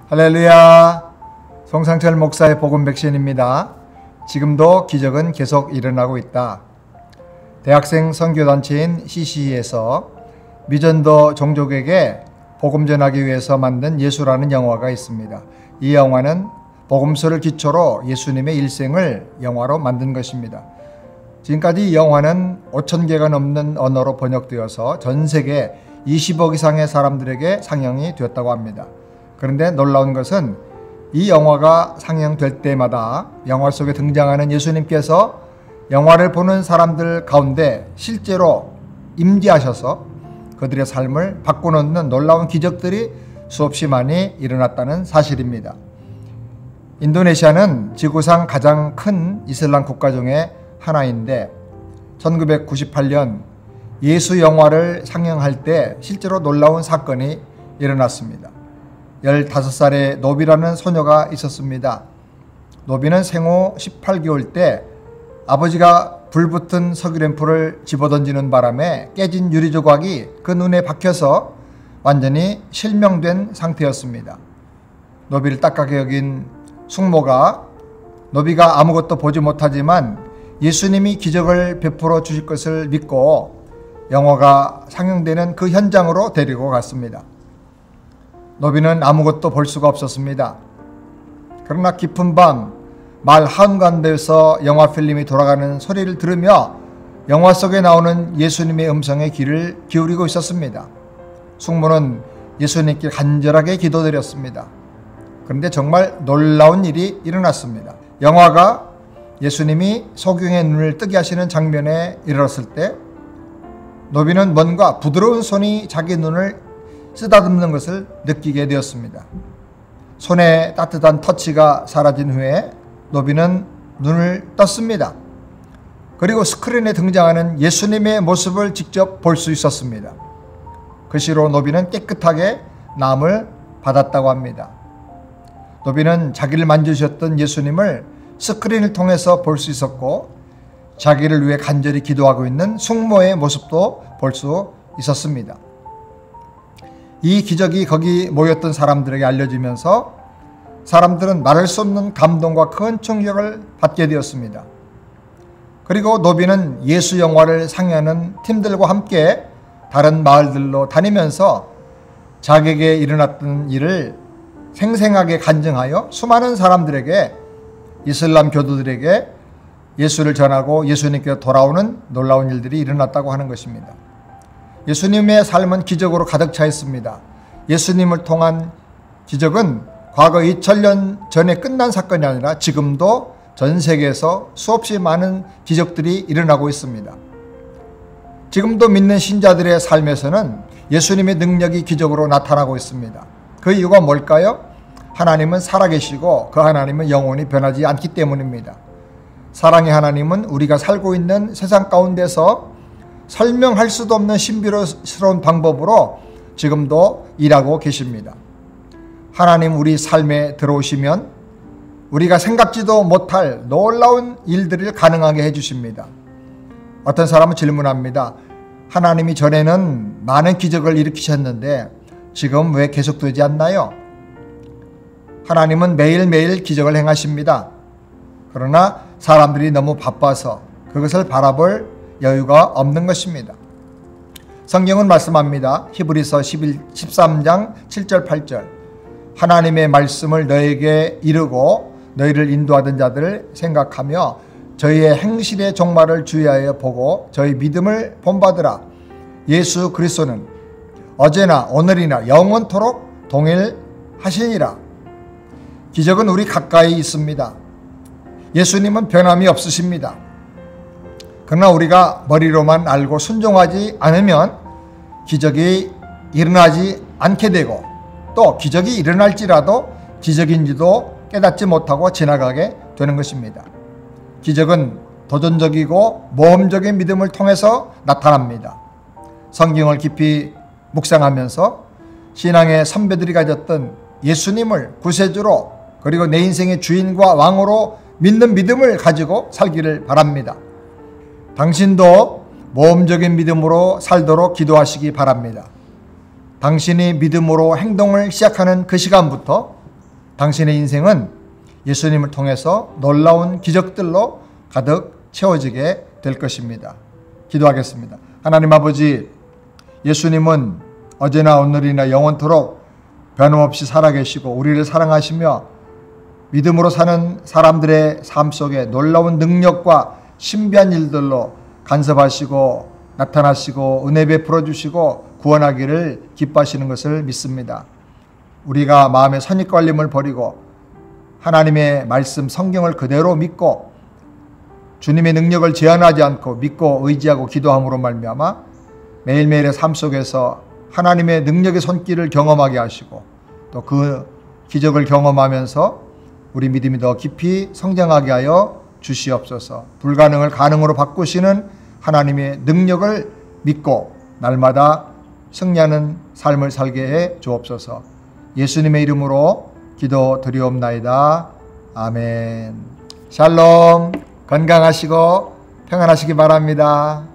할렐루야. 송상철 목사의 복음 백신입니다. 지금도 기적은 계속 일어나고 있다. 대학생 선교단체인 CC에서 미전도 종족에게 복음 전하기 위해서 만든 예수라는 영화가 있습니다. 이 영화는 복음서를 기초로 예수님의 일생을 영화로 만든 것입니다. 지금까지 이 영화는 5,000개가 넘는 언어로 번역되어서 전 세계 20억 이상의 사람들에게 상영이 되었다고 합니다. 그런데 놀라운 것은 이 영화가 상영될 때마다 영화 속에 등장하는 예수님께서 영화를 보는 사람들 가운데 실제로 임재하셔서 그들의 삶을 바꿔놓는 놀라운 기적들이 수없이 많이 일어났다는 사실입니다. 인도네시아는 지구상 가장 큰 이슬람 국가 중에 하나인데 1998년 예수 영화를 상영할 때 실제로 놀라운 사건이 일어났습니다. 15살의 노비라는 소녀가 있었습니다. 노비는 생후 18개월 때 아버지가 불붙은 석유램프를 집어던지는 바람에 깨진 유리조각이 그 눈에 박혀서 완전히 실명된 상태였습니다. 노비를 딱하게 여긴 숙모가 노비가 아무것도 보지 못하지만 예수님이 기적을 베풀어 주실 것을 믿고 영화가 상영되는 그 현장으로 데리고 갔습니다. 노비는 아무것도 볼 수가 없었습니다. 그러나 깊은 밤 말 한가운데서 영화 필름이 돌아가는 소리를 들으며 영화 속에 나오는 예수님의 음성에 귀를 기울이고 있었습니다. 숙모는 예수님께 간절하게 기도드렸습니다. 그런데 정말 놀라운 일이 일어났습니다. 영화가 예수님이 소경의 눈을 뜨게 하시는 장면에 이르렀을 때 노비는 뭔가 부드러운 손이 자기 눈을 쓰다듬는 것을 느끼게 되었습니다. 손에 따뜻한 터치가 사라진 후에 노비는 눈을 떴습니다. 그리고 스크린에 등장하는 예수님의 모습을 직접 볼 수 있었습니다. 그 시로 노비는 깨끗하게 나음을 받았다고 합니다. 노비는 자기를 만지셨던 예수님을 스크린을 통해서 볼 수 있었고 자기를 위해 간절히 기도하고 있는 숙모의 모습도 볼 수 있었습니다. 이 기적이 거기 모였던 사람들에게 알려지면서 사람들은 말할 수 없는 감동과 큰 충격을 받게 되었습니다. 그리고 노비는 예수 영화를 상영하는 팀들과 함께 다른 마을들로 다니면서 자기에게 일어났던 일을 생생하게 간증하여 수많은 사람들에게 이슬람 교도들에게 예수를 전하고 예수님께 돌아오는 놀라운 일들이 일어났다고 하는 것입니다. 예수님의 삶은 기적으로 가득 차 있습니다. 예수님을 통한 기적은 과거 2000년 전에 끝난 사건이 아니라 지금도 전 세계에서 수없이 많은 기적들이 일어나고 있습니다. 지금도 믿는 신자들의 삶에서는 예수님의 능력이 기적으로 나타나고 있습니다. 그 이유가 뭘까요? 하나님은 살아계시고 그 하나님은 영원히 변하지 않기 때문입니다. 사랑의 하나님은 우리가 살고 있는 세상 가운데서 설명할 수도 없는 신비로운 방법으로 지금도 일하고 계십니다. 하나님 우리 삶에 들어오시면 우리가 생각지도 못할 놀라운 일들을 가능하게 해주십니다. 어떤 사람은 질문합니다. 하나님이 전에는 많은 기적을 일으키셨는데 지금 왜 계속되지 않나요? 하나님은 매일매일 기적을 행하십니다. 그러나 사람들이 너무 바빠서 그것을 바라볼 여유가 없는 것입니다. 성경은 말씀합니다. 히브리서 13장 7절 8절 하나님의 말씀을 너에게 이르고 너희를 인도하던 자들을 생각하며 저희의 행실의 종말을 주의하여 보고 저희 믿음을 본받으라. 예수 그리스도는 어제나 오늘이나 영원토록 동일하시니라. 기적은 우리 가까이 있습니다. 예수님은 변함이 없으십니다. 그러나 우리가 머리로만 알고 순종하지 않으면 기적이 일어나지 않게 되고 또 기적이 일어날지라도 기적인지도 깨닫지 못하고 지나가게 되는 것입니다. 기적은 도전적이고 모험적인 믿음을 통해서 나타납니다. 성경을 깊이 묵상하면서 신앙의 선배들이 가졌던 예수님을 구세주로 그리고 내 인생의 주인과 왕으로 믿는 믿음을 가지고 살기를 바랍니다. 당신도 모험적인 믿음으로 살도록 기도하시기 바랍니다. 당신이 믿음으로 행동을 시작하는 그 시간부터 당신의 인생은 예수님을 통해서 놀라운 기적들로 가득 채워지게 될 것입니다. 기도하겠습니다. 하나님 아버지, 예수님은 어제나 오늘이나 영원토록 변함없이 살아계시고 우리를 사랑하시며 믿음으로 사는 사람들의 삶 속에 놀라운 능력과 신비한 일들로 간섭하시고 나타나시고 은혜 베풀어 주시고 구원하기를 기뻐하시는 것을 믿습니다. 우리가 마음의 선입관념을 버리고 하나님의 말씀 성경을 그대로 믿고 주님의 능력을 제한하지 않고 믿고 의지하고 기도함으로 말미암아 매일매일의 삶 속에서 하나님의 능력의 손길을 경험하게 하시고 또 그 기적을 경험하면서 우리 믿음이 더 깊이 성장하게 하여 주시옵소서. 불가능을 가능으로 바꾸시는 하나님의 능력을 믿고 날마다 승리하는 삶을 살게 해 주옵소서. 예수님의 이름으로 기도드리옵나이다. 아멘. 샬롬. 건강하시고 평안하시기 바랍니다.